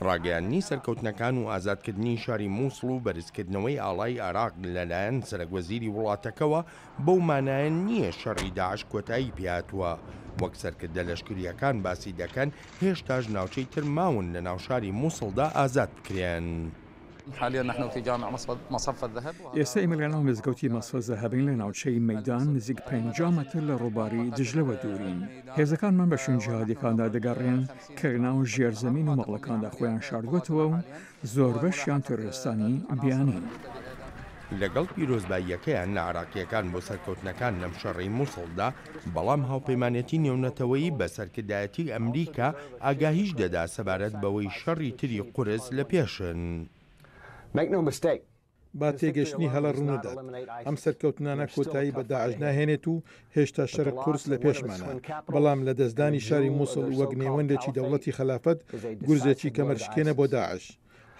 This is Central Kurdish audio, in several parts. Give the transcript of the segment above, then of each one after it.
ڕاگەیاندنی سەرکەوتنەکان و ئازادکردنی شاری مووسڵ و بەرزکردنەوەی ئاڵای عێراق لەلایەن سەرۆکوەزیری وڵاتەکەوە بەو مانایە نییە شەڕی داعش کۆتایی پێهاتووە. وەک سەرکردە لەشکریەکان باسی دەکەن هێشتاش ناوچەی تر ماون لە ناو شاری مووسڵدا ئازاد بکرێن. ئێستا ئێمە لەناو مزگەوتی مەسفە زەهەبین لە ناوچەی مەیدان نزیک 50 مەتر لە ڕووباری دژلەوە دوورین. هێزەکانمان بە شوێن جیهادیەکاندا دەگەڕێن کە لەناو ژێرزەمین و مەغڵەکاندا خۆیان شاردووەتەوە و زۆربەشیان تۆرۆریستانی بیانین. لەگەڵ پیرۆزباییەکەیان لە عێراقیەکان بۆ سەرکەوتنەکان لەم شەڕی مووسڵدا، بەڵام هاوپەیمانەتی نێونەتەوەیی بە سەرکردایەتی ئەمریکا ئاگاهیش دەدا سەبارەت بەوەی شەڕی تری قورس لە پێشن. با تێگەشتنی هەڵە ڕوونەدات ئەم سەرکەوتنانە کۆتایی بە داعش ناهێنێت و هێشتا شەڕ قورس لە پێشمانە، بەڵام لە دەستدانی شاری مووسڵ وەک نێوەندێکی دەوڵەتی خلافەت گورزێکی کەمەرشکێنە بۆ داعش.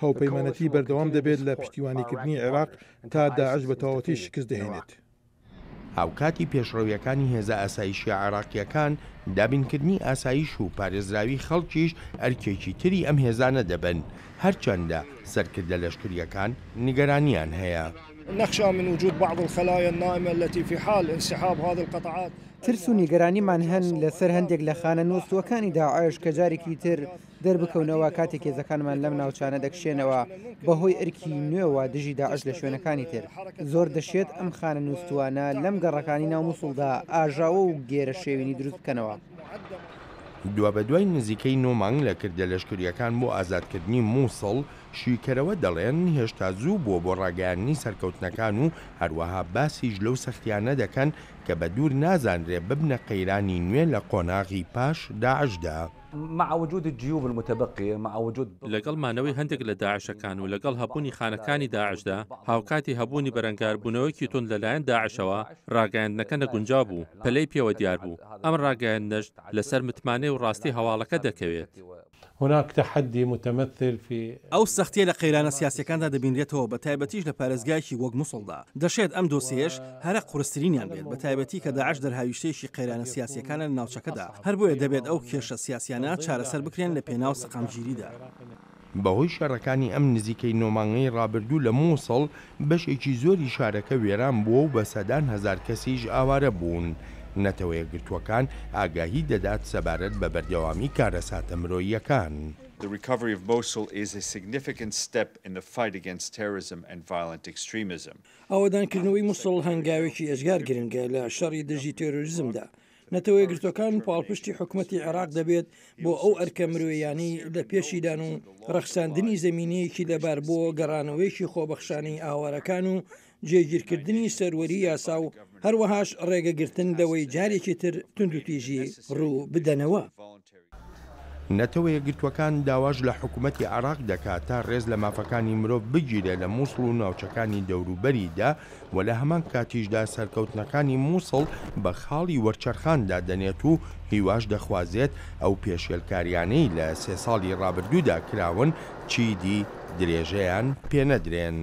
هاوپەیمانەتی بەردەوام دەبێت لە پشتیوانیکردنی عێراق تا داعش بە تەواوەتی شکست دەهێنێت. هاوکاتی پێشڕەویەکانی هێزە ئاسایشی عێراقیەکان دابینکردنی ئاسایش و پارێزراوی خەڵکیش ئەرکێکی تری ئەم هێزانە دەبن، هەرچەندە سەرکردە لەشکریەکان نیگەرانیان هەیە. نخشى من وجود بعض الخلايا النائمة التي في حال انسحاب هذه القطاعات. ترس و نیگەرانیمان هەن لەسەر هەندێک لە خانە نووسوەکانی داعش کە جارێکی تر دەربکەونەوە کاتێک هێزەکانمان لەم ناوچانە دەکشێنەوە بەهۆی ئەرکی نوێەوە دژی داعش لە شوێنەکانی تر. زۆر دەشێت ئەم خانە نووسوانە لەم گەڕەکانی ناو مووسڵدا ئاژاوە و گێرە شێوینی دروست بکەنەوە. دوا بە دوای نزیکەی 9 مانگ لە کردە لەشکریەکان بۆ ئازادکردنی مووسڵ، شویکەرەوە دەڵێن هێشتا زوو بۆ ڕاگەیاندنی سەرکەوتنەکان و هەروەها باسیش لەو سەختیانە دەکەن کە بە دوور نازانرێ ببنە قەیرانی نوێ لە قۆناغی پاش داعشدا. لەگەڵ مانەوەی هەندێک لە داعشەکان و لەگەڵ هەبوونی خانەکانی داعشدا، هاوکاتی هەبوونی بەرەنگاربوونەوەیکی تون لەلایەن داعشەوە، ڕاگەیاندنەکە نەگونجاو بوو، پەلەی پێوە دیار بوو. ئەم ڕاگەیاندنەش لەسەر متمانەی و ڕاستی هەواڵەکە دەکەوێت. هناك تحدي متمثل في ئەو سەختیە لە قەیرانە سیاسیەکاندا دەبینرێتەوە، بە تایبەتیش لە پارێزگایکی وەک مووسڵدا. دەشێت ئەم دۆسیەش هەرە قورسترینیان بێت، بە تایبەتی کە داعش دەرهاویشتێکی قەیرانە سیاسیەکانە لە ناوچەکەدا. هەر بۆیە دەبێت ئەو کێشە سیاسیانە چارەسەر بکرێن لە پێناو سەقامگیریدا. بەهۆی شەڕەکانی ئەم نزیکەی نۆمانگەی ڕابردوو لە مووسڵ، بەشێکی زۆری شارەکە وێران بووە و بە سەدان هەزار کەسیش ئاوارە بوون. نەتەوە یەکگرتووەکان ئاگاهی دەدات سەبارەت بە بەردەوامی کارەساتە مرۆییەکان. The recovery of Mosul is a significant step in the fight against terrorism and violent extremism. ئاوادانکردنەوەی مووسڵ هەنگاوێکی ئەژگار گرنگە لە شەڕی دژی تێرۆریزمدا. نەتەوە یەکگرتوەکان پاڵپشتی حکوومەتی عێراق دەبێت بۆ ئەو ئەرکە مرۆییانی لە پێشیدان و ڕەخساندنی زەمینەیەکی لەبار بۆ گەڕانەوەیکی خۆبەخشانی ئاوارەکان و جێگیرکردنی سەروەری یاسا و هەروەهاش ڕێگەگرتن لەوەی جارێکی تر توندوتیژی ڕوو بدەنەوە. نەتەوە یەکگرتوەکان داواش لە حکوومەتی عێراق دەکات تا ڕێز لە مافەکانی مرۆڤ بگیرێ لە مووسڵ و ناوچەکانی دەوروبەریدا، و لە هەمان کاتیشدا سەرکەوتنەکانی مووسڵ بە خاڵی وەرچەرخاندا دەنێت و هیواش دەخوازێت ئەو پێشێلکاریانەی لە 3 ساڵی ڕابردوودا کراون چیدی درێژەیان پێنەدرێن.